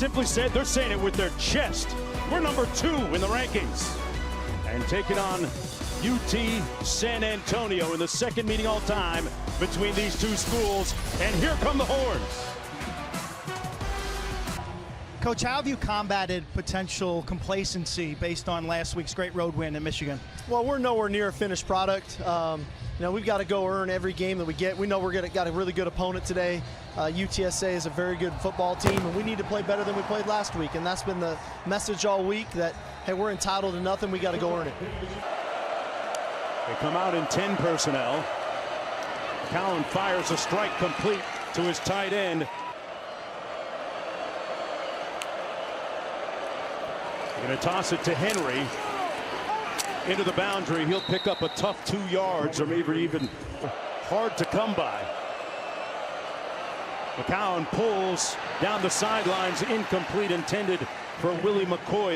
simply said, they're saying it with their chest. We're number 2 in the rankings. And taking on UT San Antonio in the second meeting all time between these two schools. And here come the horns. Coach, how have you combated potential complacency based on last week's great road win in Michigan? Well, we're nowhere near a finished product. We've got to go earn every game that we get. We know got a really good opponent today. UTSA is a very good football team, and we need to play better than we played last week. And that's been the message all week, that, hey, we're entitled to nothing. We got to go earn it. They come out in 10 personnel. Cowan fires a strike complete to his tight end. Going to toss it to Henry into the boundary. He'll pick up a tough 2 yards, or maybe even hard to come by. McCown pulls down the sidelines, incomplete, intended for Willie McCoy.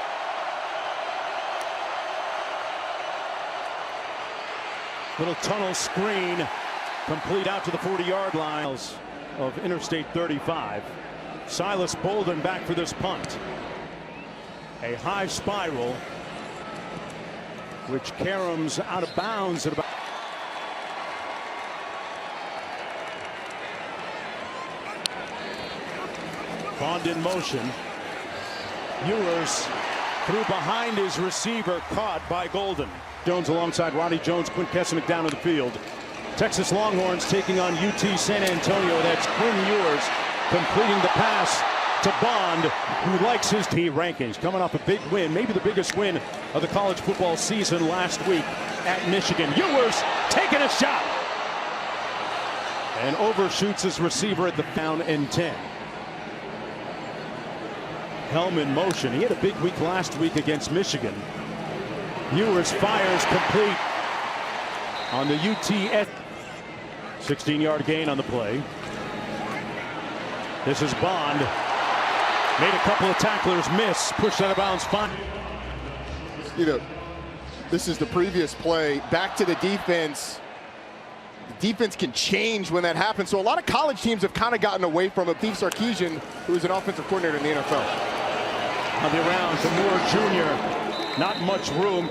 Little tunnel screen, complete out to the 40-yard line of Interstate 35. Silas Bolden back for this punt. A high spiral, which caroms out of bounds at about. Bond in motion. Ewers threw behind his receiver, caught by Golden. Jones alongside Roddy Jones, Quint Kesselnick down to the field. Texas Longhorns taking on UT San Antonio. That's Quinn Ewers completing the pass to Bond, who likes his T rankings, coming off a big win, maybe the biggest win of the college football season last week at Michigan. Ewers taking a shot and overshoots his receiver at the down and 10. Helm in motion. He had a big week last week against Michigan. Ewers fires complete on the UTS. 16-yard gain on the play. This is Bond. Made a couple of tacklers miss, pushed out of bounds. Fine. This is the previous play. Back to the defense. The defense can change when that happens. So a lot of college teams have kind of gotten away from it. Steve Sarkisian, who is an offensive coordinator in the NFL. On the around to Moore Jr. Not much room.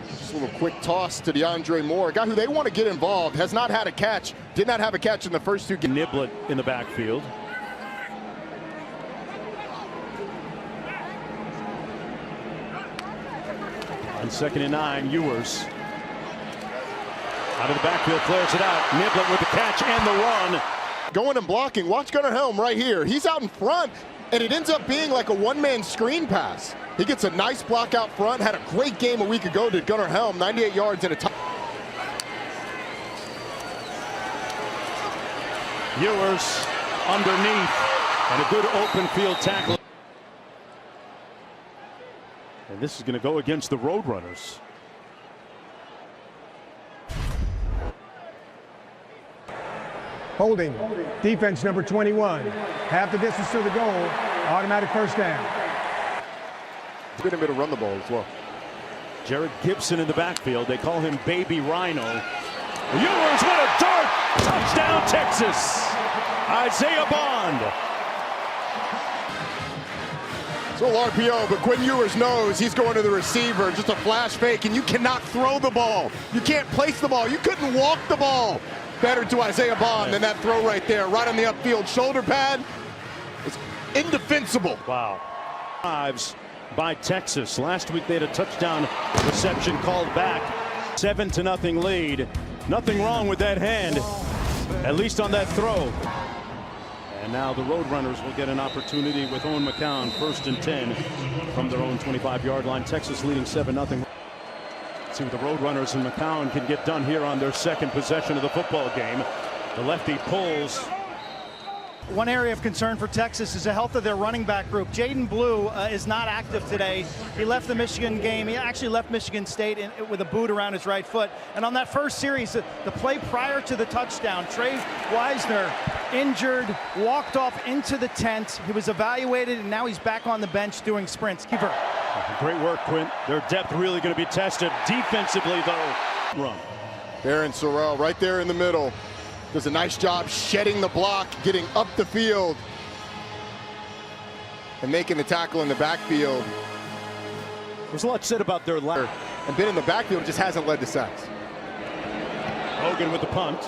Just a little quick toss to DeAndre Moore, a guy who they want to get involved. Has not had a catch. Did not have a catch in the first 2 games. Niblett in the backfield. On 2nd and 9, Ewers out of the backfield, flares it out. Niblett with the catch and the run. Going and blocking. Watch Gunnar Helm right here. He's out in front, and it ends up being like a one-man screen pass. He gets a nice block out front. Had a great game a week ago to Gunnar Helm, 98 yards and a touchdown. Ewers underneath, and a good open field tackle. And this is going to go against the Roadrunners. Holding. Defense number 21. Half the distance to the goal. Automatic first down. He's been able to run the ball as well. Jared Gibson in the backfield. They call him Baby Rhino. Ewers, what a dart! Touchdown, Texas! Isaiah Bond. It's a little RPO, but Quinn Ewers knows he's going to the receiver. Just a flash fake, and you cannot throw the ball. You can't place the ball. You couldn't walk the ball better to Isaiah Bond than that throw right there, right on the upfield shoulder pad. It's indefensible. Wow. Drives by Texas. Last week they had a touchdown reception called back. 7-0 lead. Nothing wrong with that hand, at least on that throw. And now the Roadrunners will get an opportunity with Owen McCown, 1st and 10 from their own 25-yard line. Texas leading 7-0. See what the Roadrunners and McCown can get done here on their second possession of the football game. The lefty pulls. One area of concern for Texas is the health of their running back group. Jaden Blue is not active today. He left the Michigan game. He actually left Michigan State with a boot around his right foot. And on that first series, the play prior to the touchdown, Trey Wisner injured, walked off into the tent. He was evaluated, and now he's back on the bench doing sprints. Keeper. Great work, Quint. Their depth really going to be tested. Defensively, though, run. Aaron Sorrell right there in the middle. Does a nice job shedding the block, getting up the field. and making the tackle in the backfield. There's a lot said about their ladder. And been in the backfield, just hasn't led to sacks. Hogan with the punt.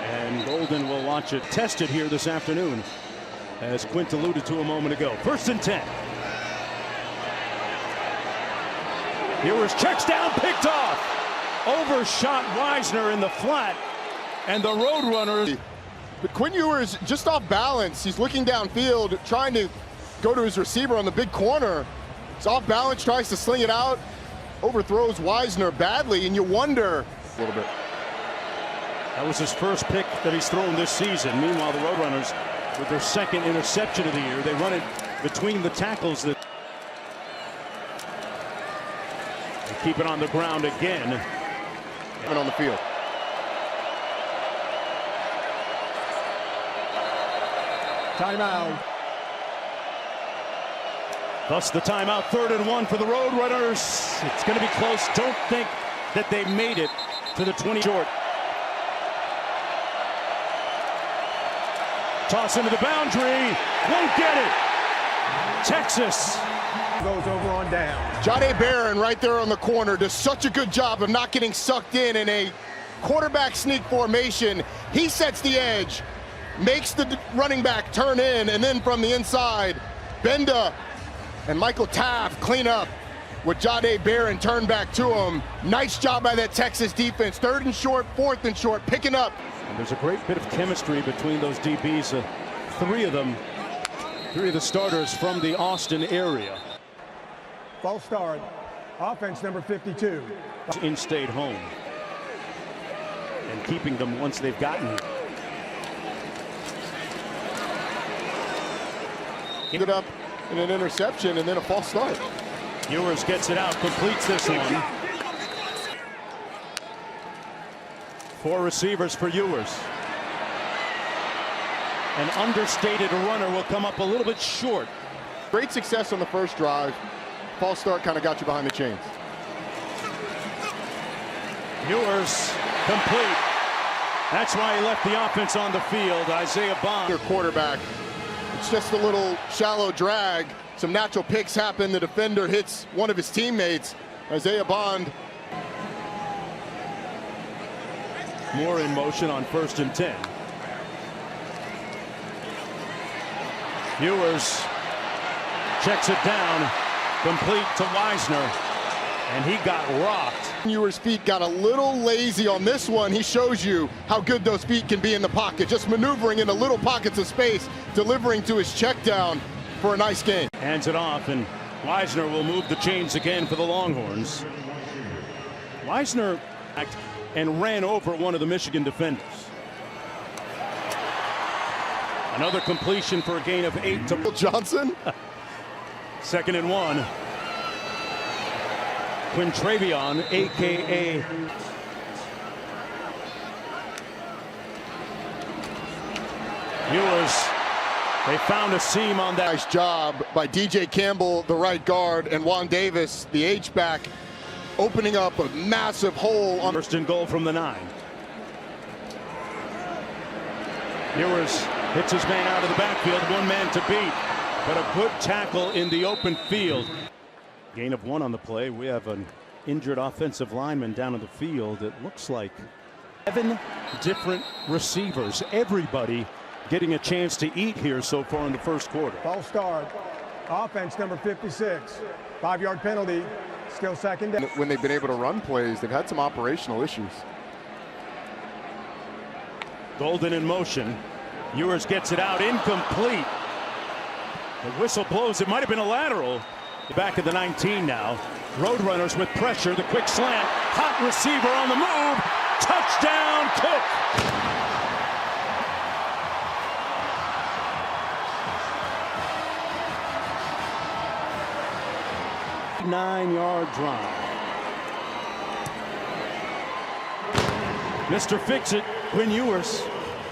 And Golden will launch it. Tested here this afternoon, as Quint alluded to a moment ago. 1st and 10. Ewers checks down, picked off. Overshot Wisner in the flat, and the Roadrunners. But Quinn Ewers just off balance. He's looking downfield, trying to go to his receiver on the big corner. He's off balance, tries to sling it out, overthrows Wisner badly, and you wonder a little bit. That was his first pick that he's thrown this season. Meanwhile, the Roadrunners, with their 2nd interception of the year, they run it between the tackles. They keep it on the ground again. And on the field. Timeout. Thus the timeout. 3rd and 1 for the Roadrunners. It's going to be close. Don't think that they made it to the 20 short. Toss into the boundary. Won't get it. Texas Goes over on down. Jahdae Barron right there on the corner does such a good job of not getting sucked in a quarterback sneak formation. He sets the edge, makes the running back turn in, and then from the inside, Benda and Michael Taft clean up with Jahdae Barron turn back to him. Nice job by that Texas defense. 3rd and short, 4th and short, picking up. And there's a great bit of chemistry between those DBs. 3 of them, 3 of the starters from the Austin area. False start. Offense number 52. In-state home. And keeping them once they've gotten here. Ended up in an interception and then a false start. Ewers gets it out, completes this one. 4 receivers for Ewers. An understated runner will come up a little bit short. Great success on the first drive. False start kind of got you behind the chains. Ewers complete. That's why he left the offense on the field. Isaiah Bond. Their quarterback. It's just a little shallow drag. Some natural picks happen. The defender hits one of his teammates. Isaiah Bond. More in motion on 1st and 10. Ewers checks it down, complete to Wisner, and he got rocked. Ewers' feet got a little lazy on this one. He shows you how good those feet can be in the pocket, just maneuvering into little pockets of space, delivering to his check down for a nice gain. Hands it off, and Wisner will move the chains again for the Longhorns. Wisner and ran over one of the Michigan defenders. Another completion for a gain of 8 to Johnson. 2nd and 1. Quintravion, a.k.a. Ewers. They found a seam on that. Nice job by DJ Campbell, the right guard, and Juan Davis, the H-back, opening up a massive hole on 1st and goal from the 9. Ewers hits his man out of the backfield, 1 man to beat, but a good tackle in the open field. Gain of 1 on the play. We have an injured offensive lineman down in the field. It looks like 7 different receivers, everybody getting a chance to eat here so far in the first quarter. False start. Offense number 56. 5-yard penalty. Still 2nd down. when they've been able to run plays. They've had some operational issues. Golden in motion. Ewers gets it out, incomplete. The whistle blows. It might have been a lateral. Back at the 19 now. Roadrunners with pressure. The quick slant. Hot receiver on the move. Touchdown, Cook. 9-yard drive. Mr. Fix-It, Quinn Ewers.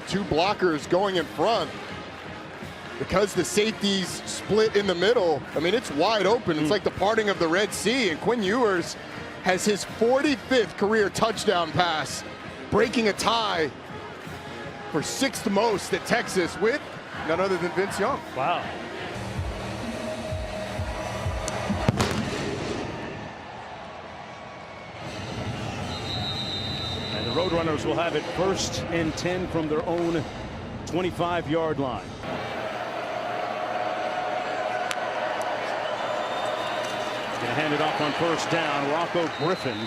2 blockers going in front. Because the safeties split in the middle, I mean, it's wide open. It's like the parting of the Red Sea. And Quinn Ewers has his 45th career touchdown pass, breaking a tie for 6th most at Texas with none other than Vince Young. Wow. And the Roadrunners will have it 1st and 10 from their own 25-yard line. Going to hand it off on 1st down. Rocco Griffin.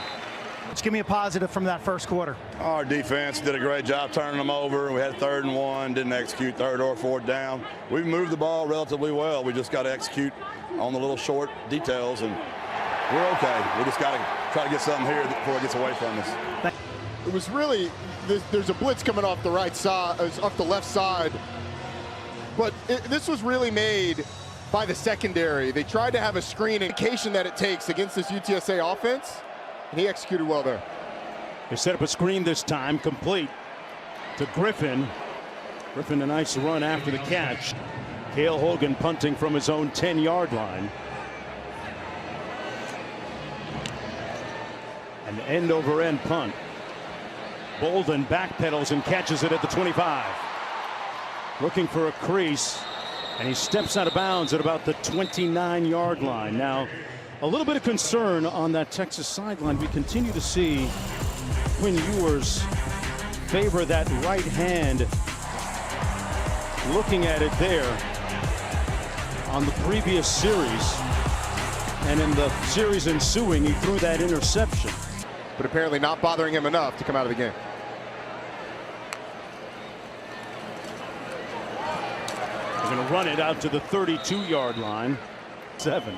Let's give me a positive from that first quarter. Our defense did a great job turning them over. We had 3rd and 1, didn't execute 3rd or 4th down. We moved the ball relatively well. We just got to execute on the little short details, and we're okay. We just got to try to get something here before it gets away from us. It was really, there's a blitz coming off the right side, off the left side, but this was really made by the secondary. They tried to have a screen indication that it takes against this UTSA offense, and he executed well there. They set up a screen this time, complete to Griffin. Griffin, a nice run after the catch. Cale Hogan punting from his own 10-yard line. An end-over-end punt. Bolden backpedals and catches it at the 25. Looking for a crease, and he steps out of bounds at about the 29-yard line. Now, a little bit of concern on that Texas sideline. We continue to see Quinn Ewers favor that right hand. Looking at it there on the previous series, and in the series ensuing, he threw that interception. But apparently not bothering him enough to come out of the game. They're going to run it out to the 32-yard line. 7.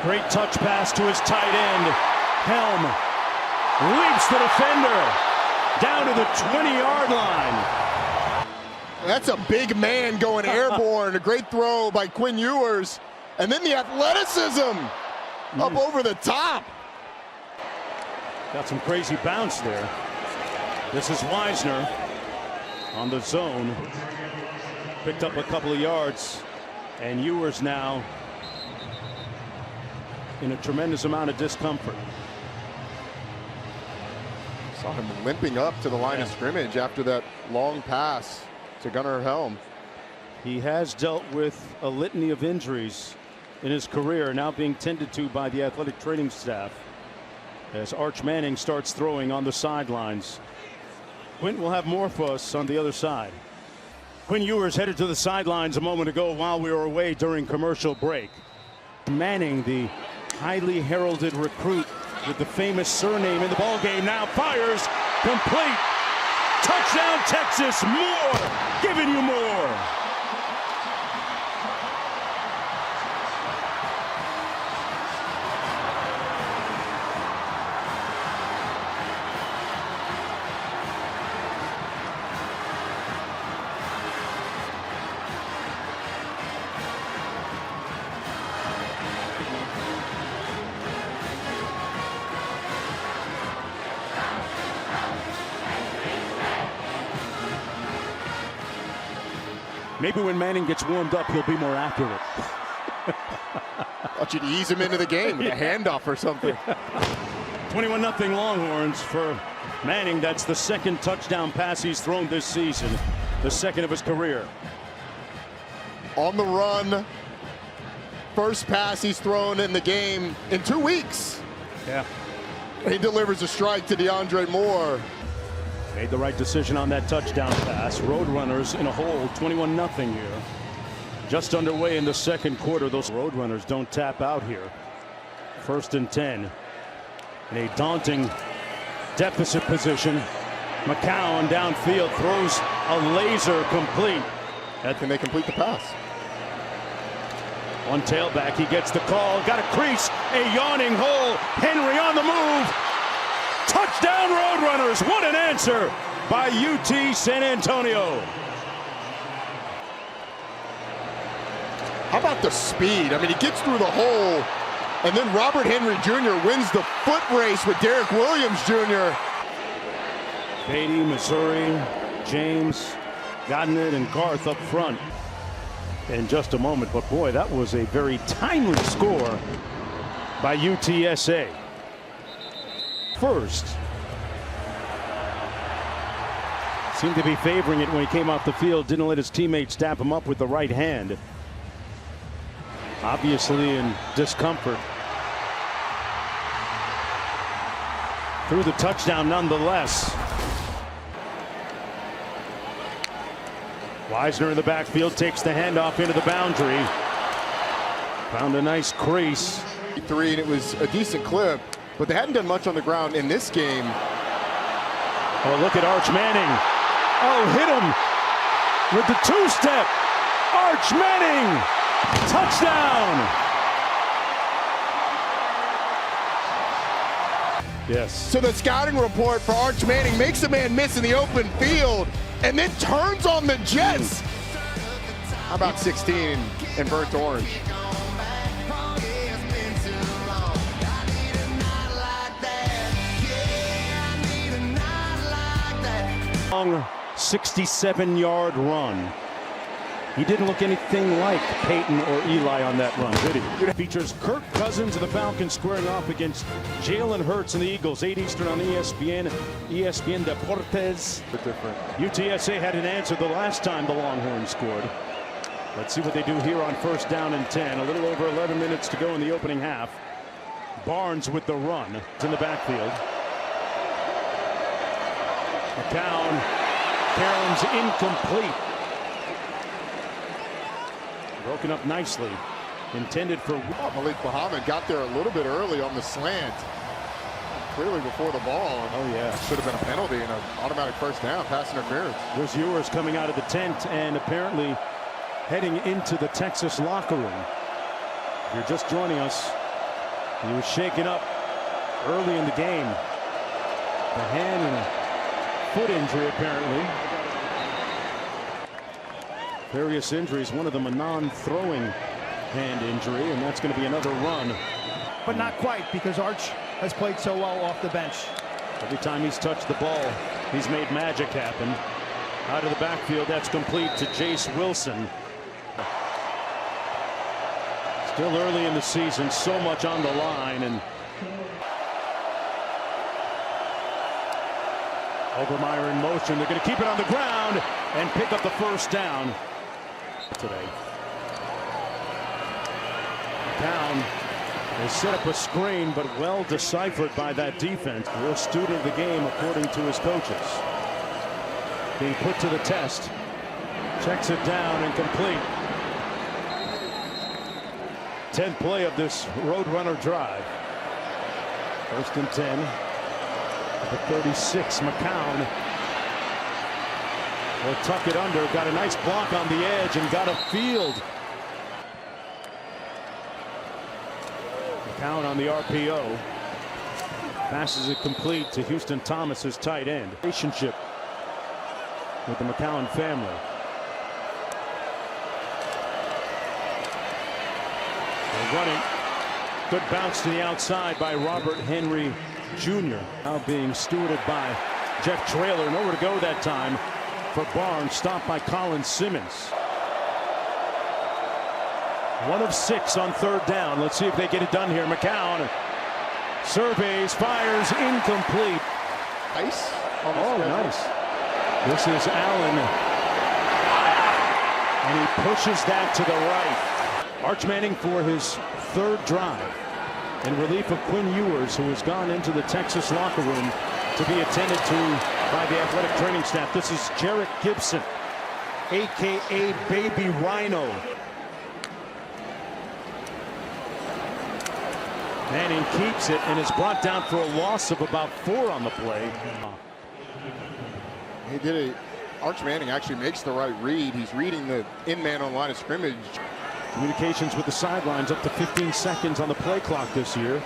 Great touch pass to his tight end. Helm leaps the defender down to the 20-yard line. That's a big man going airborne. A great throw by Quinn Ewers. And then the athleticism up over the top. Got some crazy bounce there. This is Wisner on the zone. Picked up a couple of yards. And Ewers now in a tremendous amount of discomfort. Saw him limping up to the line of scrimmage after that long pass to Gunnar Helm. He has dealt with a litany of injuries in his career, now being tended to by the athletic training staff as Arch Manning starts throwing on the sidelines. Quint will have more for us on the other side. Quinn Ewers headed to the sidelines a moment ago while we were away during commercial break. Manning, the highly heralded recruit with the famous surname in the ballgame, now fires complete. Touchdown Texas, more, giving you more. Maybe when Manning gets warmed up, he'll be more accurate. Thought you'd ease him into the game with a handoff or something. 21-0 Longhorns for Manning. That's the second touchdown pass he's thrown this season, the second of his career. On the run, first pass he's thrown in the game in 2 weeks. Yeah. He delivers a strike to DeAndre Moore. Made the right decision on that touchdown pass. Roadrunners in a hole, 21-0 here. Just underway in the second quarter. Those Roadrunners don't tap out here. 1st and 10. In a daunting deficit position. McCown downfield throws a laser complete. Can they complete the pass? On tailback, he gets the call. Got a crease, a yawning hole. Henry on the move. Touchdown Roadrunners. What an answer by UT San Antonio. How about the speed? I mean, he gets through the hole, and then Robert Henry Jr. wins the foot race with Derek Williams Jr. Beatty, Missouri, James, Godinett, and Garth up front in just a moment. But boy, that was a very timely score by UTSA. First, Seemed to be favoring it when he came off the field. Didn't let his teammates dap him up with the right hand. Obviously in discomfort. Threw the touchdown nonetheless. Wisner in the backfield takes the handoff into the boundary. Found a nice crease. 3, and it was a decent clip, but they hadn't done much on the ground in this game. Oh, look at Arch Manning. Oh, hit him with the two-step. Arch Manning, touchdown. Yes. So the scouting report for Arch Manning makes a man miss in the open field and then turns on the Jets. How about 16 and burnt orange? Long 67-yard run. He didn't look anything like Peyton or Eli on that run, did he? It features Kirk Cousins of the Falcons squaring off against Jalen Hurts and the Eagles. 8 Eastern on ESPN. ESPN Deportes. Different. UTSA had an answer the last time the Longhorns scored. Let's see what they do here on 1st down and 10. A little over 11 minutes to go in the opening half. Barnes with the run. It's in the backfield. McCown. Caroms incomplete. Broken up nicely. Intended for... Malik Muhammad got there a little bit early on the slant. Clearly before the ball. Oh, yeah. Should have been a penalty and an automatic 1st down, pass interference. There's Ewers coming out of the tent and apparently heading into the Texas locker room. If you're just joining us, he was shaken up early in the game. The hand and a foot injury, apparently. Various injuries, one of them a non-throwing hand injury, and that's going to be another run. But not quite, because Arch has played so well off the bench. Every time he's touched the ball, he's made magic happen. Out of the backfield, that's complete to Jace Wilson. Still early in the season, so much on the line, and Obermeyer in motion. They're going to keep it on the ground and pick up the 1st down today. McCown has set up a screen, but well deciphered by that defense. Real student of the game, according to his coaches. Being put to the test. Checks it down and complete. 10th play of this Roadrunner drive. 1st and 10. The 36, McCown will tuck it under. Got a nice block on the edge and got a field. McCown on the RPO. Passes it complete to Houston Thomas, his tight end. Relationship with the McCown family. They're running. Good bounce to the outside by Robert Henry Jr. Now being stewarded by Jeff Traylor. Nowhere to go that time for Barnes. Stopped by Colin Simmons. 1 of 6 on 3rd down. Let's see if they get it done here. McCown surveys, fires, incomplete. Nice. Oh, nice. This is Allen. And he pushes that to the right. Arch Manning for his 3rd drive. In relief of Quinn Ewers, who has gone into the Texas locker room to be attended to by the athletic training staff. This is Jarek Gibson, a.k.a. Baby Rhino. Manning keeps it and is brought down for a loss of about 4 on the play. He did it. Arch Manning actually makes the right read. He's reading the in-man on line of scrimmage. Communications with the sidelines up to 15 seconds on the play clock this year.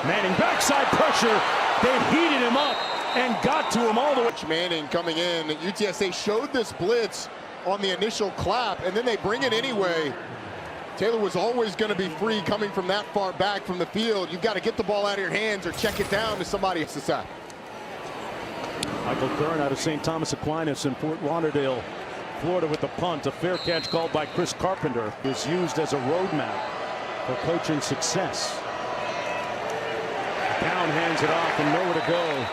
Manning backside pressure. They heated him up and got to him all the way. Manning coming in. UTSA showed this blitz on the initial clap, and then they bring it anyway. Taylor was always going to be free coming from that far back from the field. You've got to get the ball out of your hands or check it down to somebody. It's the sack. Michael Kern out of St. Thomas Aquinas in Fort Lauderdale, Florida with the punt. A fair catch called by Chris Carpenter is used as a roadmap for coaching success. Down hands it off and nowhere to go.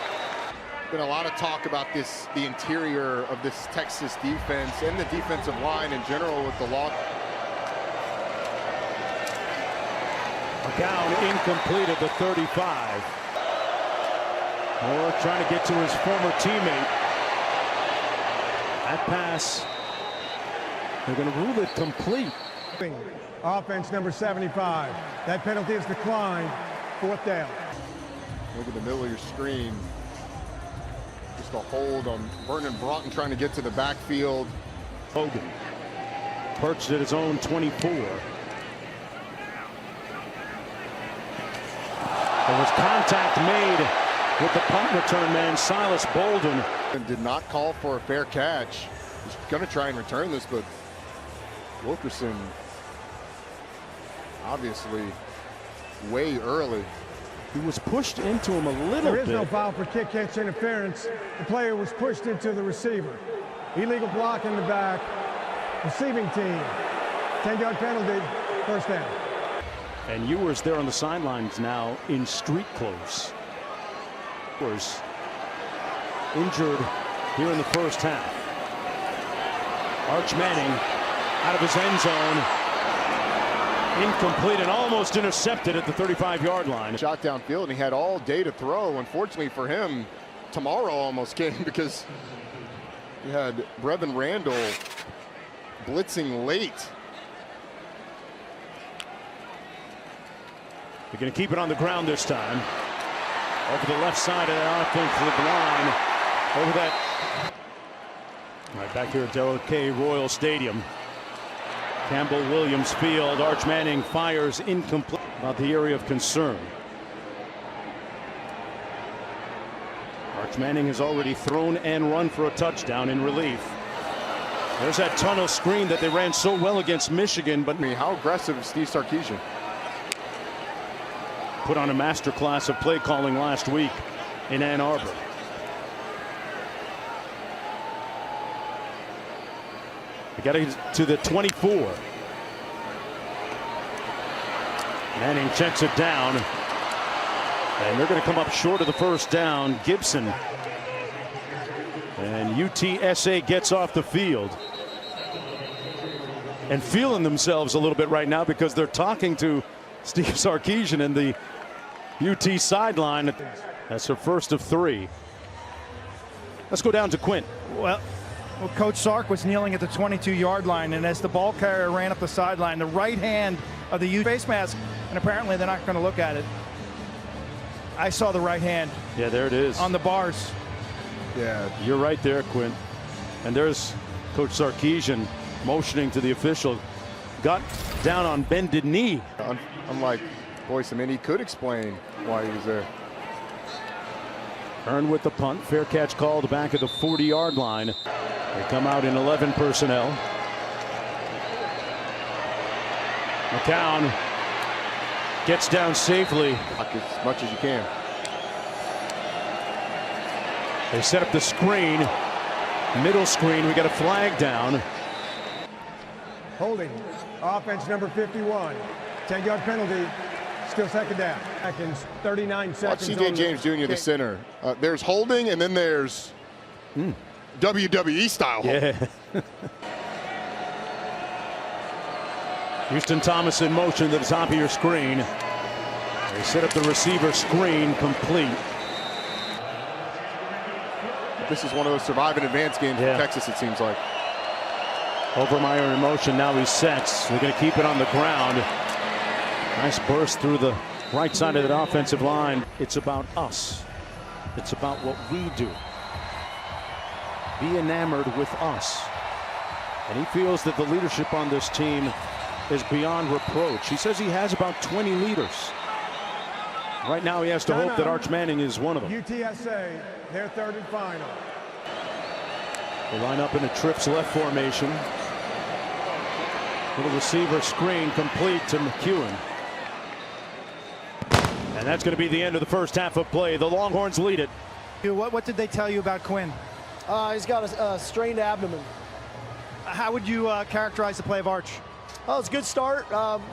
Been a lot of talk about the interior of this Texas defense and the defensive line in general with the loss. Down, incomplete at the 35. Moore trying to get to his former teammate. That pass, they're going to rule it complete. Offense number 75. That penalty is declined. 4th down. Look at the middle of your screen. Just a hold on Vernon Broughton trying to get to the backfield. Hogan perched at his own 24. There was contact made with the punt return man, Silas Bolden. And did not call for a fair catch. He's going to try and return this, but Wilkerson obviously way early. He was pushed into him a little bit. There is no foul for kick catch interference. The player was pushed into the receiver. Illegal block in the back. Receiving team. 10-yard penalty. 1st down. And Ewers there on the sidelines now in street clothes. Ewers injured here in the first half. Arch Manning out of his end zone. Incomplete and almost intercepted at the 35-yard line. Shot downfield, and he had all day to throw. Unfortunately for him, tomorrow almost came because he had Brevin Randall blitzing late. They're going to keep it on the ground this time. Over the left side of the offensive line. Over that. Right back here at Darrell K. Royal Stadium. Campbell Williams Field. Arch Manning fires incomplete. About the area of concern. Arch Manning has already thrown and run for a touchdown in relief. There's that tunnel screen that they ran so well against Michigan. But I mean, how aggressive is Steve Sarkisian? Put on a master class of play calling last week in Ann Arbor. We got to get to the 24. Manning checks it down. And they're going to come up short of the 1st down. Gibson. And UTSA gets off the field. And feeling themselves a little bit right now because they're talking to Steve Sarkisian in the UT sideline. That's her first of 3. Let's go down to Quint. Well, Coach Sark was kneeling at the 22-yard line, and as the ball carrier ran up the sideline, the right hand of the face mask, and apparently they're not going to look at it. I saw the right hand. Yeah, there it is. On the bars. Yeah, you're right there, Quint. And there's Coach Sarkisian motioning to the official. Got down on bended knee. Unlike Boyce, I mean, he could explain why he was there. Earned with the punt. Fair catch called back at the 40-yard line. They come out in 11 personnel. McCown gets down safely. As much as you can. They set up the screen. Middle screen. We got a flag down. Holding. Offense number 51. 10-yard penalty. Still 2nd down. Seconds. 39 seconds. Watch C.J. James Jr. the center. There's holding, and then there's WWE style holding. Yeah. Houston Thomas in motion to the top of your screen. They set up the receiver screen complete. This is one of those survive and advance games for Texas, it seems like. Overmeyer in motion. Now he sets. They're going to keep it on the ground. Nice burst through the right side of that offensive line. It's about us. It's about what we do. Be enamored with us. And he feels that the leadership on this team is beyond reproach. He says he has about 20 leaders. Right now he has to hope that Arch Manning is one of them. UTSA, their 3rd and final. They line up in a trips left formation. Little receiver screen complete to McEwen. And that's going to be the end of the first half of play. The Longhorns lead it. What did they tell you about Quinn? He's got a strained abdomen. How would you characterize the play of Arch? Oh, it's a good start.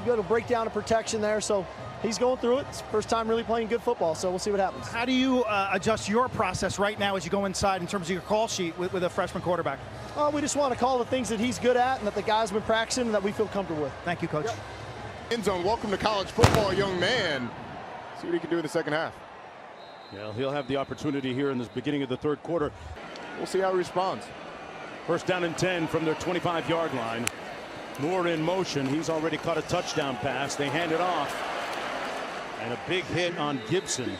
Good breakdown of protection there. So he's going through it. It's first time really playing good football, so we'll see what happens. How do you adjust your process right now as you go inside in terms of your call sheet with a freshman quarterback? We just want to call the things that he's good at and that the guys been practicing and that we feel comfortable with. Thank you, Coach. Yep. End zone, welcome to college football, young man. See what he can do in the second half. Yeah, he'll have the opportunity here in the beginning of the third quarter. We'll see how he responds. First down and 10 from their 25-yard line. Moore in motion. He's already caught a touchdown pass. They hand it off. And a big hit on Gibson.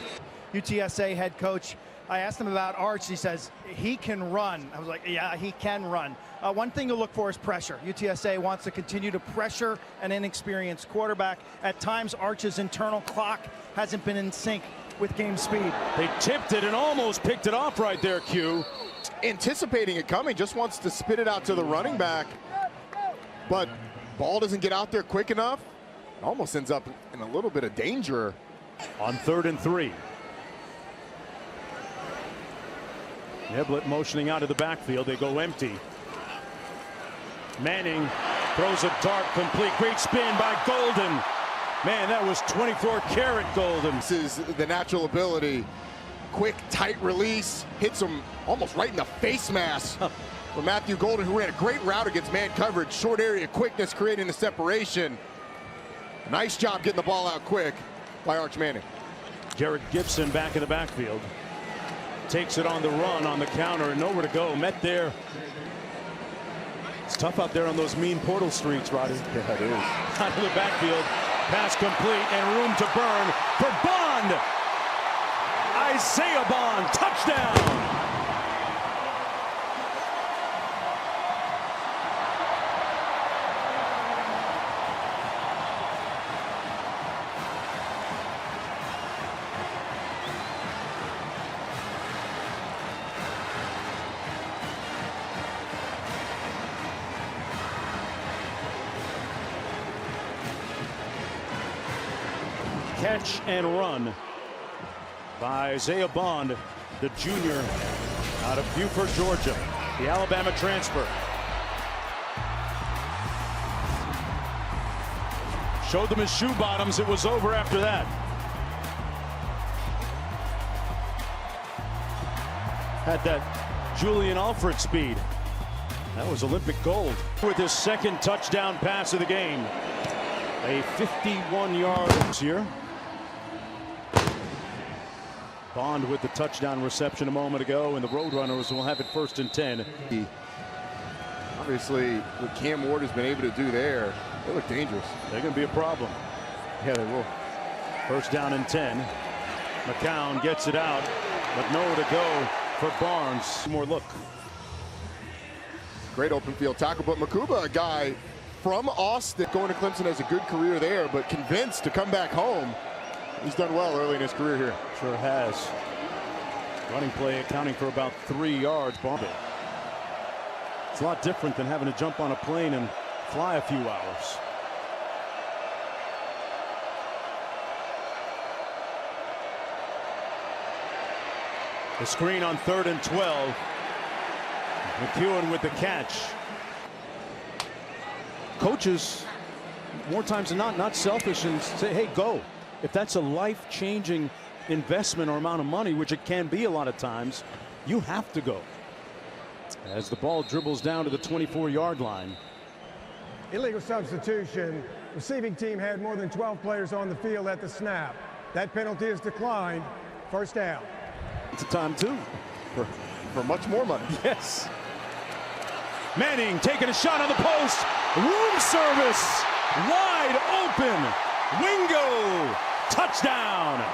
UTSA head coach, I asked him about Arch. He says he can run. I was like, yeah, he can run. One thing to look for is pressure. UTSA wants to continue to pressure an inexperienced quarterback. At times, Arch's internal clock hasn't been in sync with game speed. They tipped it and almost picked it off right there, Q. Anticipating it coming, just wants to spit it out to the running back. But ball doesn't get out there quick enough. Almost ends up in a little bit of danger. On 3rd and 3. Niblett motioning out of the backfield. They go empty. Manning throws a dart complete. Great spin by Golden. Man, that was 24-karat Golden. This is the natural ability. Quick, tight release. Hits him almost right in the face mask for Matthew Golden, who ran a great route against man coverage. Short area quickness creating the separation. Nice job getting the ball out quick by Arch Manning. Jared Gibson back in the backfield. Takes it on the run on the counter and nowhere to go. Met there. It's tough out there on those mean portal streets, Roddy. Yeah, it is. Out of the backfield. Pass complete and room to burn for Bond. Isaiah Bond, touchdown. Catch and run by Isaiah Bond, the junior out of Buford, Georgia, the Alabama transfer. Showed them his shoe bottoms. It was over after that. Had that Julian Alfred speed. That was Olympic gold. With his second touchdown pass of the game. A 51-yard here. Bond with the touchdown reception a moment ago, and the Roadrunners will have it 1st and 10. Obviously, what Cam Ward has been able to do there, they look dangerous. They're going to be a problem. Yeah, they will. 1st down and 10. McCown gets it out, but nowhere to go for Barnes. More look. Great open field tackle, but Makuba, a guy from Austin, going to Clemson, has a good career there, but convinced to come back home. He's done well early in his career here. Sure has. Running play accounting for about 3 yards. Bond. It's a lot different than having to jump on a plane and fly a few hours. The screen on 3rd and 12. McEwen with the catch. Coaches, more times than not selfish and say, hey, go. If that's a life-changing investment or amount of money, which it can be a lot of times, you have to go. As the ball dribbles down to the 24-yard line. Illegal substitution. Receiving team had more than 12 players on the field at the snap. That penalty is declined. 1st down. It's a time, too. For much more money. Yes. Manning taking a shot on the post. Room service. Wide open. Wingo. Touchdown.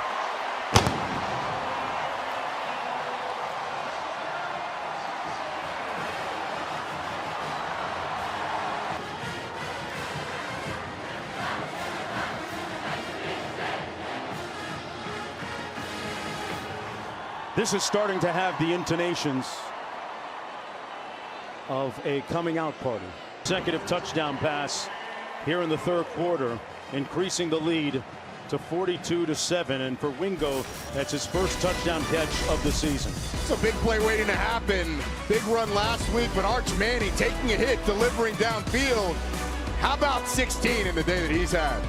This is starting to have the intonations of a coming out party. Consecutive touchdown pass here in the 3rd quarter, increasing the lead to 42-7, and for Wingo, that's his 1st touchdown catch of the season. It's a big play waiting to happen. Big run last week, but Arch Manning taking a hit, delivering downfield. How about 16 in the day that he's had?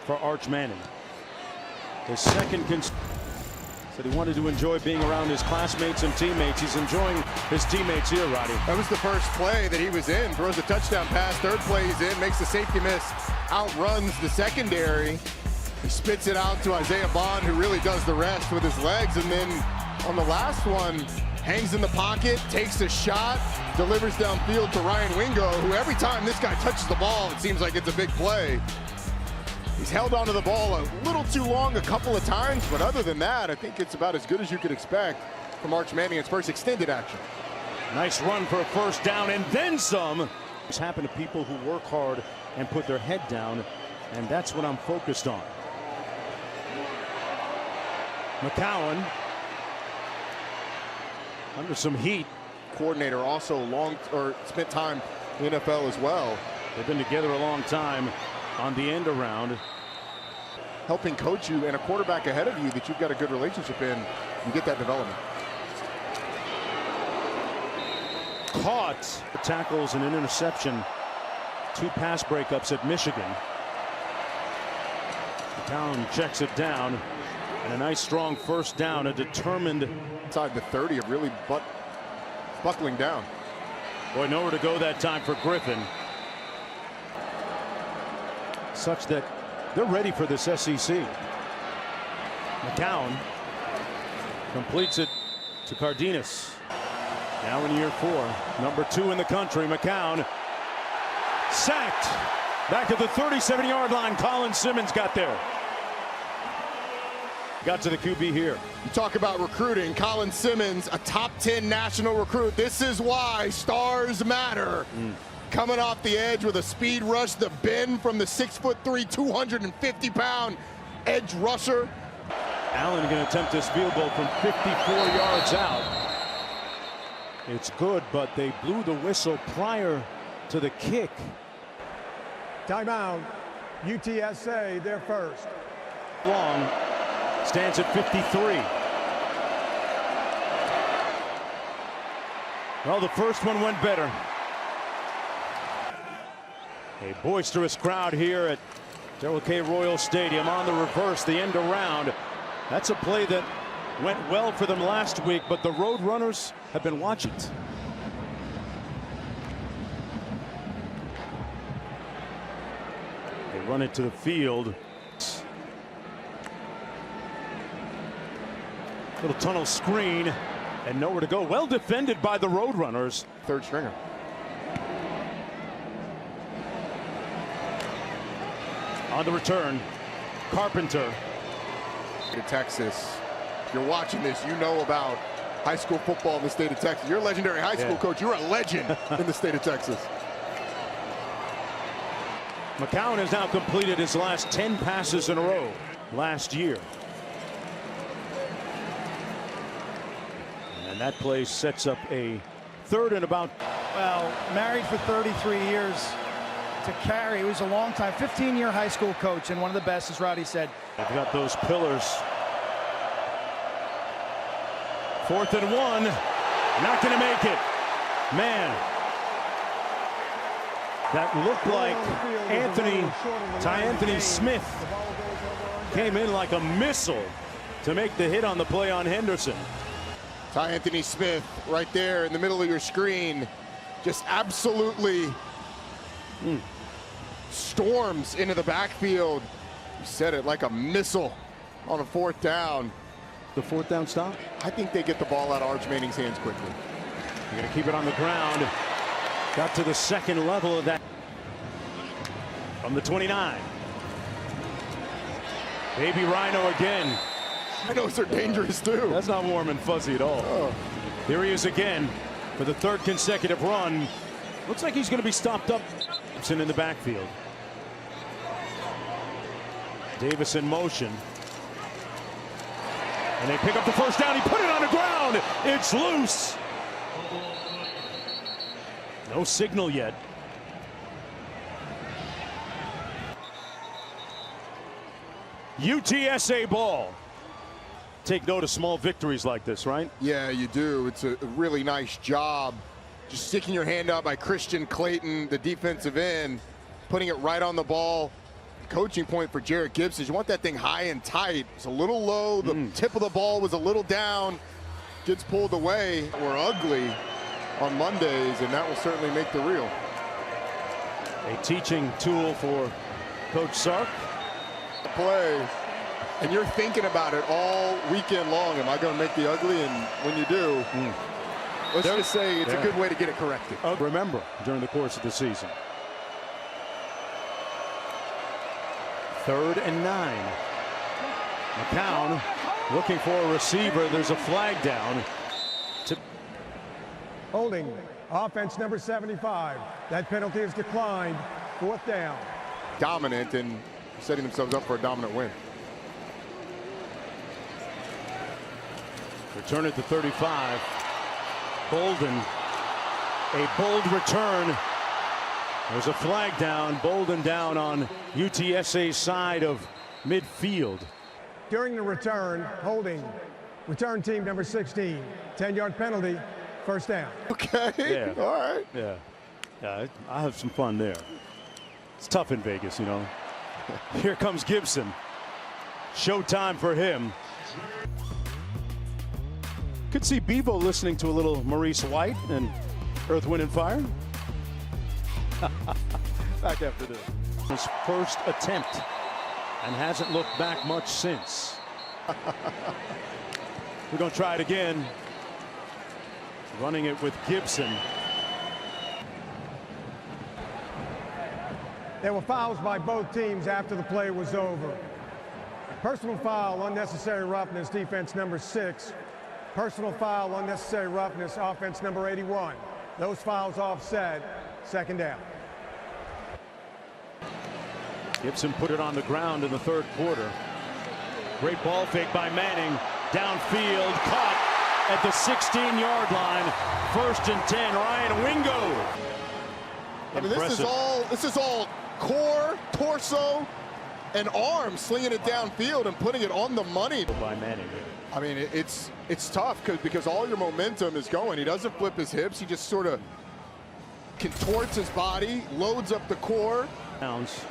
for Arch Manning. His second said he wanted to enjoy being around his classmates and teammates. He's enjoying his teammates here, Roddy. That was the first play that he was in. Throws a touchdown pass. Third play he's in. Makes the safety miss. Outruns the secondary. He spits it out to Isaiah Bond, who really does the rest with his legs. And then on the last one, hangs in the pocket, takes a shot, delivers downfield to Ryan Wingo, who every time this guy touches the ball, it seems like it's a big play. He's held onto the ball a little too long a couple of times, but other than that, I think it's about as good as you could expect from Arch Manning in his first extended action. Nice run for a first down and then some. It's happened to people who work hard and put their head down, and that's what I'm focused on. McCowan under some heat. Coordinator also spent time in the NFL as well. They've been together a long time on the end around. Helping coach you and a quarterback ahead of you that you've got a good relationship in, you get that development. Caught tackles and an interception. 2 pass breakups at Michigan. McCowan checks it down. And a nice strong first down, a determined. Inside the 30 of really buckling down. Boy, nowhere to go that time for Griffin. Such that they're ready for this SEC. McCowan completes it to Cardenas. Now in year 4, number 2 in the country. McCowan sacked back at the 37-yard line. Colin Simmons got there. Got to the QB here. You talk about recruiting. Colin Simmons, a top 10 national recruit. This is why stars matter. Coming off the edge with a speed rush, the bend from the 6'3", 250-pound edge rusher. Allen going to attempt this field goal from 54 yards out. It's good, but they blew the whistle prior to the kick. Timeout. UTSA, their first. Long stands at 53. Well, the first one went better. A boisterous crowd here at Darrell K. Royal Stadium on the reverse, the end around. That's a play that went well for them last week, but the Road Runners have been watching it. They run it to the field. Little tunnel screen and nowhere to go. Well defended by the Road Runners. Third stringer. On the return, Carpenter. To Texas. If you're watching this, you know about high school football in the state of Texas. You're a legendary high school coach. You're a legend in the state of Texas. McCowan has now completed his last 10 passes in a row last year. And that play sets up a 3rd and about. Well, married for 33 years to Carey, who's a long time, 15-year high school coach and one of the best, as Roddy said. They've got those pillars. 4th and 1. Not going to make it. Man. That looked like Anthony Smith came in like a missile to make the hit on the play on Henderson. Anthony Smith right there in the middle of your screen just absolutely storms into the backfield. You said it, like a missile on a 4th down. The 4th down stop? I think they get the ball out of Arch Manning's hands quickly. You're going to keep it on the ground. Got to the 2nd level of that. From the 29. Baby Rhino again. Rhinos are dangerous too. That's not warm and fuzzy at all. Oh. Here he is again for the 3rd consecutive run. Looks like he's going to be stopped up. In the backfield. Davis in motion. And they pick up the first down. He put it on the ground. It's loose. No signal yet. UTSA ball. Take note of small victories like this, right? Yeah, you do. It's a really nice job. Just sticking your hand out by Christian Clayton, the defensive end, putting it right on the ball. coaching point for Jared Gibson. You want that thing high and tight. It's a little low. The tip of the ball was a little down. Gets pulled away or ugly on Mondays, and that will certainly make the reel. A teaching tool for Coach Sark. Play, and you're thinking about it all weekend long. Am I going to make the ugly? And when you do, let's just say it's a good way to get it corrected. Remember, during the course of the season. 3rd and 9. McCown looking for a receiver. There's a flag down. Holding, offense number 75. That penalty is declined. 4th down. Dominant and setting themselves up for a dominant win. Return it to 35. Bolden, a bold return. There's a flag down. Bolden down on UTSA's side of midfield. During the return, holding, return team number 16. 10-yard penalty, 1st down. Okay, Yeah. all right. Yeah, I have some fun there. It's tough in Vegas, you know. Here comes Gibson. Showtime for him. Could see Bevo listening to a little Maurice White and Earth, Wind, and Fire. Back after this. His first attempt and hasn't looked back much since. We're going to try it again. Running it with Gibson. There were fouls by both teams after the play was over. Personal foul, unnecessary roughness, defense number 6. Personal foul, unnecessary roughness, offense number 81. Those fouls offset, 2nd down. Gibson put it on the ground in the 3rd quarter. Great ball fake by Manning. Downfield, caught at the 16-yard line. 1st and 10, Ryan Wingo. I mean, this is all core, torso, and arm, slinging it downfield and putting it on the money. By Manning. I mean, it's tough because all your momentum is going. He doesn't flip his hips. He just sort of contorts his body, loads up the core. Pounds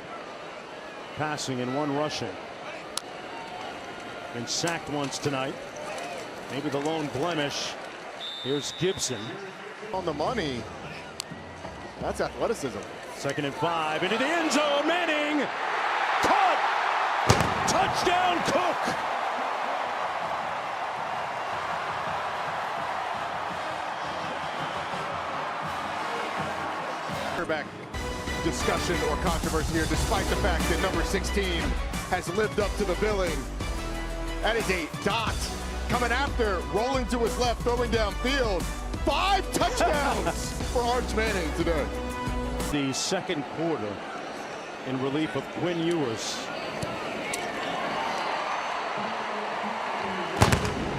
passing and 1 rushing. Been sacked once tonight. Maybe the lone blemish. Here's Gibson. On the money. That's athleticism. 2nd and 5 into the end zone. Manning caught. Touchdown, Cook. Quarterback discussion or controversy here, despite the fact that number 16 has lived up to the billing. That is a dot coming after, rolling to his left, throwing downfield. 5 touchdowns for Arch Manning today. The 2nd quarter in relief of Quinn Ewers.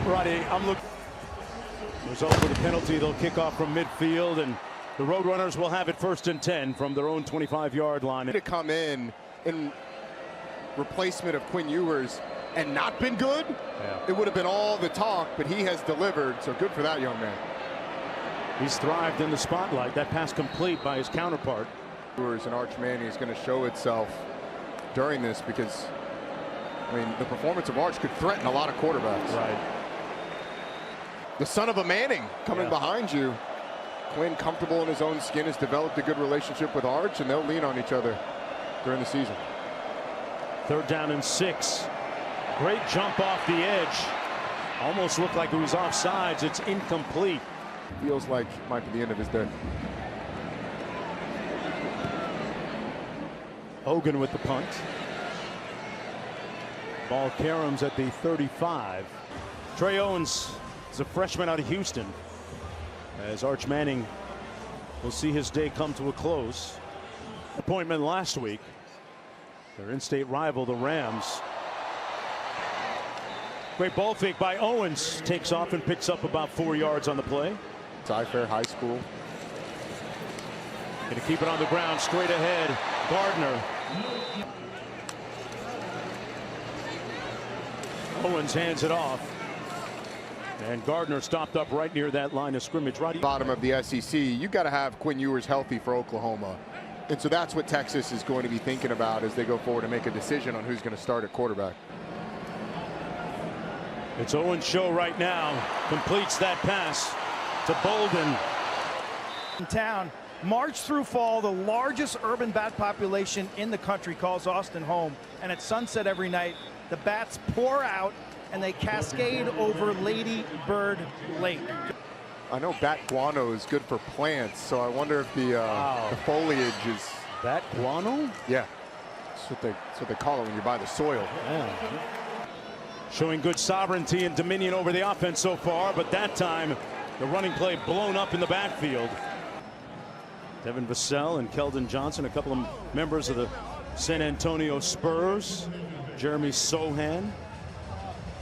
Roddy, I'm looking. Result of the penalty, they'll kick off from midfield, and the Roadrunners will have it 1st and 10 from their own 25-yard line. To come in replacement of Quinn Ewers and not been good, it would have been all the talk, but he has delivered, so good for that young man. He's thrived in the spotlight. That pass complete by his counterpart. Ewers and Arch Manning is going to show itself during this because, I mean, the performance of Arch could threaten a lot of quarterbacks. Right. The son of a Manning coming behind you. Quinn, comfortable in his own skin, has developed a good relationship with Arch, and they'll lean on each other during the season. 3rd down and 6. Great jump off the edge. Almost looked like it was offsides. It's incomplete. Feels like it might be the end of his day. Hogan with the punt. Ball caroms at the 35. Trey Owens is a freshman out of Houston. As Arch Manning will see his day come to a close. Appointment last week. Their in-state rival, the Rams. Great ball fake by Owens. Takes off and picks up about 4 yards on the play. Cy-Fair High School. Going to keep it on the ground straight ahead. Gardner. Owens hands it off. And Gardner stopped up right near that line of scrimmage. Roddy. Bottom of the SEC. You got to have Quinn Ewers healthy for Oklahoma. And so that's what Texas is going to be thinking about as they go forward and make a decision on who's going to start at quarterback. It's Owen's show right now. Completes that pass to Bolden. In town, March through fall, the largest urban bat population in the country calls Austin home. And at sunset every night, the bats pour out and they cascade over Lady Bird Lake. I know bat guano is good for plants, so I wonder if the foliage is... Bat guano? Yeah, that's what they call it when you buy the soil. Yeah. Showing good sovereignty and dominion over the offense so far, but that time the running play blown up in the backfield. Devin Vassell and Keldon Johnson, a couple of members of the San Antonio Spurs. Jeremy Sohan,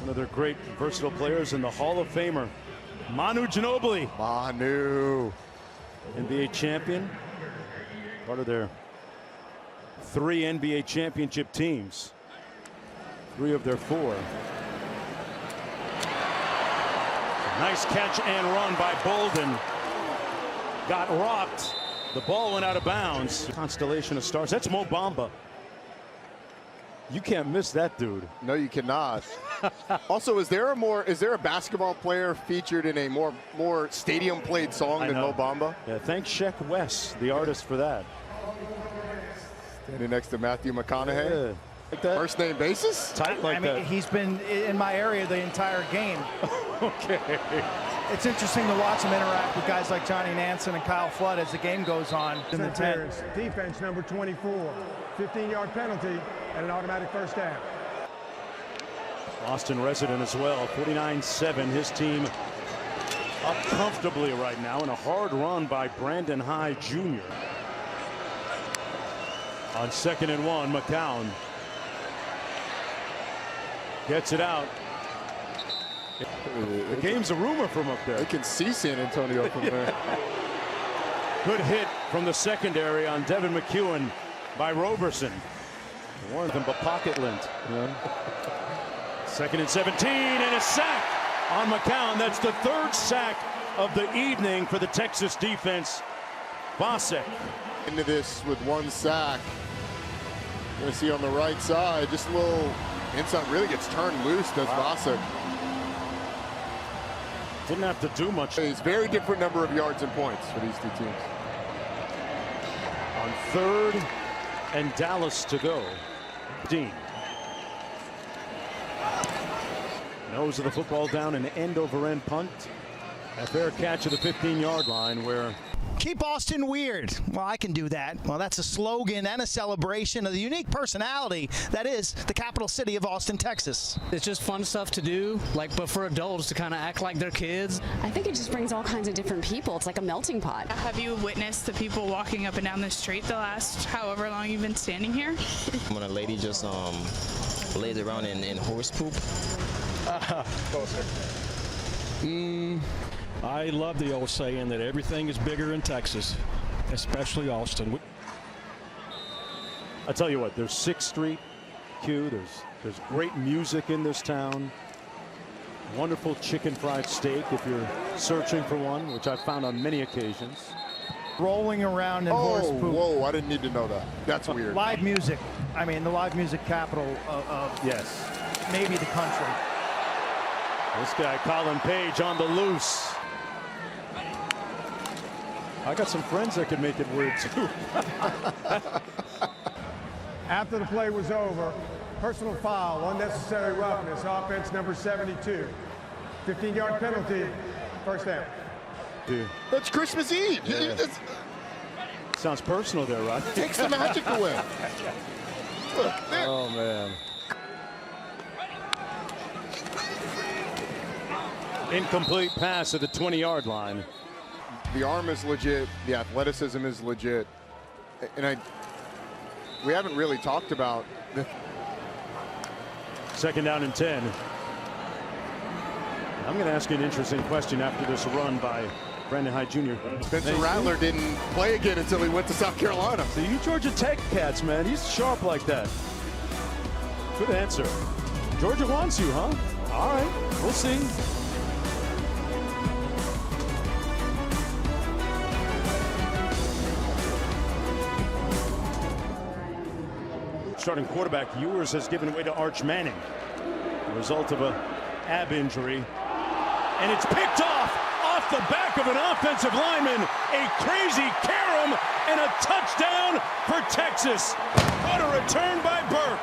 one of their great versatile players, and the Hall of Famer Manu Ginobili. Manu. NBA champion. Part of their 3 NBA championship teams. 3 of their 4. Nice catch and run by Bolden. Got rocked. The ball went out of bounds. Constellation of stars. That's Mo Bamba. You can't miss that dude. No, you cannot. Also, is there a basketball player featured in a more stadium played song than Mo Bamba? Yeah, thanks Sheck West, the artist, for that. Standing next to Matthew McConaughey. Yeah. Like that. First name basis? Tight like that. He's been in my area the entire game. Okay. It's interesting to watch him interact with guys like Johnny Nansen and Kyle Flood as the game goes on in the 10. Defense number 24. 15-yard penalty and an automatic first down. Austin resident as well. 49-7. His team up comfortably right now, and a hard run by Brandon High Jr. On 2nd and 1, McCown gets it out. The game's a rumor from up there. They can see San Antonio from there. Good hit from the secondary on Devin McEwen by Roberson. Warned them, but pocket lint. Yeah. 2nd and 17, and a sack on McCown. That's the 3rd sack of the evening for the Texas defense. Vasek into this with 1 sack. You're going to see on the right side, just a little inside, really gets turned loose, does Vasek. Didn't have to do much. It's very different number of yards and points for these 2 teams. On 3rd and Dallas to go. Dean. Nose of the football down, an end-over-end punt. A fair catch at the 15-yard line where... Keep Austin weird. Well, I can do that. Well, that's a slogan and a celebration of the unique personality that is the capital city of Austin, Texas. It's just fun stuff to do, but for adults to kind of act like they're kids. I think it just brings all kinds of different people. It's like a melting pot. Have you witnessed the people walking up and down the street the last however long you've been standing here? When a lady just lays around in horse poop. I love the old saying that everything is bigger in Texas, especially Austin. I tell you what, there's 6th Street, Q. There's great music in this town. Wonderful chicken fried steak if you're searching for one, which I've found on many occasions. Rolling around in horse poop. Whoa, I didn't need to know that. That's weird. Live music. I mean, the live music capital of Yes. maybe the country. This guy, Colin Page, on the loose. I got some friends that could make it weird, too. After the play was over, personal foul, unnecessary roughness, offense number 72. 15-yard penalty, first down. Dude. That's Christmas Eve. Yeah. Sounds personal there, Rod. Takes the magic away. Look, there. Oh, man. Incomplete pass at the 20-yard line. The arm is legit. The athleticism is legit. And we haven't really talked about the 2nd down and 10. I'm going to ask you an interesting question after this run by Brandon High Jr. Spencer Rattler didn't play again until he went to South Carolina. So you Georgia Tech cats, man. He's sharp like that. Good answer. Georgia wants you, huh? All right, we'll see. starting quarterback Ewers has given way to Arch Manning, the result of a ab injury, and it's picked off the back of an offensive lineman. A crazy carom and a touchdown for Texas. What a return by Burke.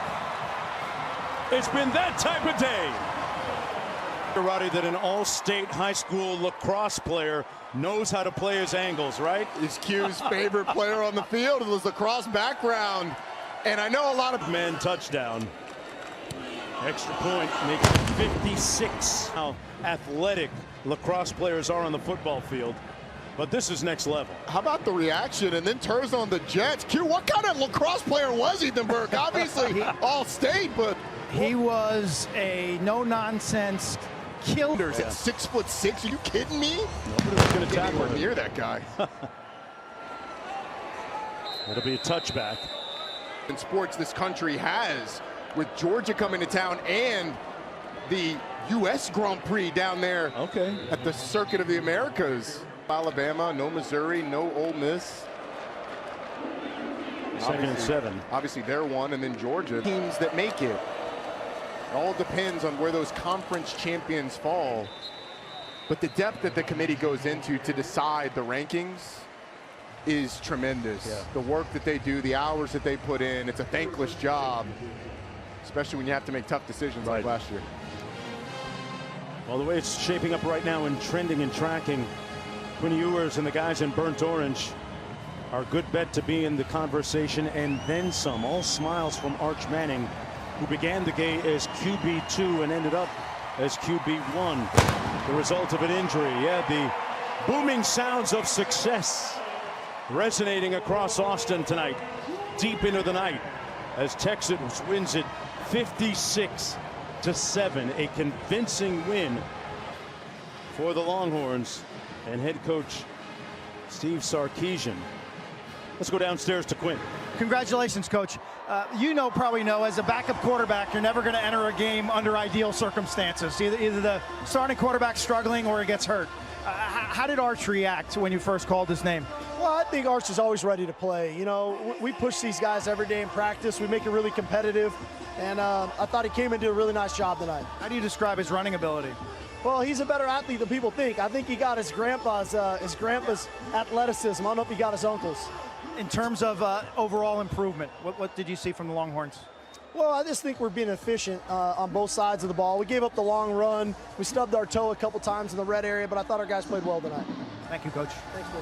It's been that type of day. Roddy, that an all-state high school lacrosse player knows how to play his angles, right? It's Q's favorite player on the field with lacrosse background. And I know a lot of men touchdown. Extra point, making it 56. How athletic lacrosse players are on the football field. But this is next level. How about the reaction and then turns on the Jets? Q, what kind of lacrosse player was Ethan Burke? Obviously all-state, but he was a no-nonsense killer. At 6'6", are you kidding me? Nobody was going to tackle him near that guy. It'll be a touchback. In sports, this country has, with Georgia coming to town and the U.S. Grand Prix down there at the Circuit of the Americas. Alabama, no Missouri, no Ole Miss. Second and 7. Obviously, they're one, and then Georgia. Teams that make it. It all depends on where those conference champions fall. But the depth that the committee goes into to decide the rankings is tremendous. Yeah. The work that they do, the hours that they put in, it's a thankless job, especially when you have to make tough decisions like last year. Well, the way it's shaping up right now and trending and tracking, Quinn Ewers and the guys in burnt orange are a good bet to be in the conversation and then some. All smiles from Arch Manning, who began the game as QB2 and ended up as QB1. The result of an injury. Yeah, the booming sounds of success resonating across Austin tonight, deep into the night, as Texas wins it 56-7, a convincing win for the Longhorns and head coach Steve Sarkisian. Let's go downstairs to Quinn. Congratulations, Coach. You probably know, as a backup quarterback, you're never going to enter a game under ideal circumstances. Either the starting quarterback's struggling or he gets hurt. How did Arch react when you first called his name? Well, I think Arch is always ready to play. You know, we push these guys every day in practice. We make it really competitive. And I thought he came and did a really nice job tonight. How do you describe his running ability? Well, he's a better athlete than people think. I think he got his grandpa's athleticism. I don't know if he got his uncle's. In terms of overall improvement, what did you see from the Longhorns? Well, I just think we're being efficient on both sides of the ball. We gave up the long run. We stubbed our toe a couple times in the red area, but I thought our guys played well tonight. Thank you, Coach. Thanks, Bill.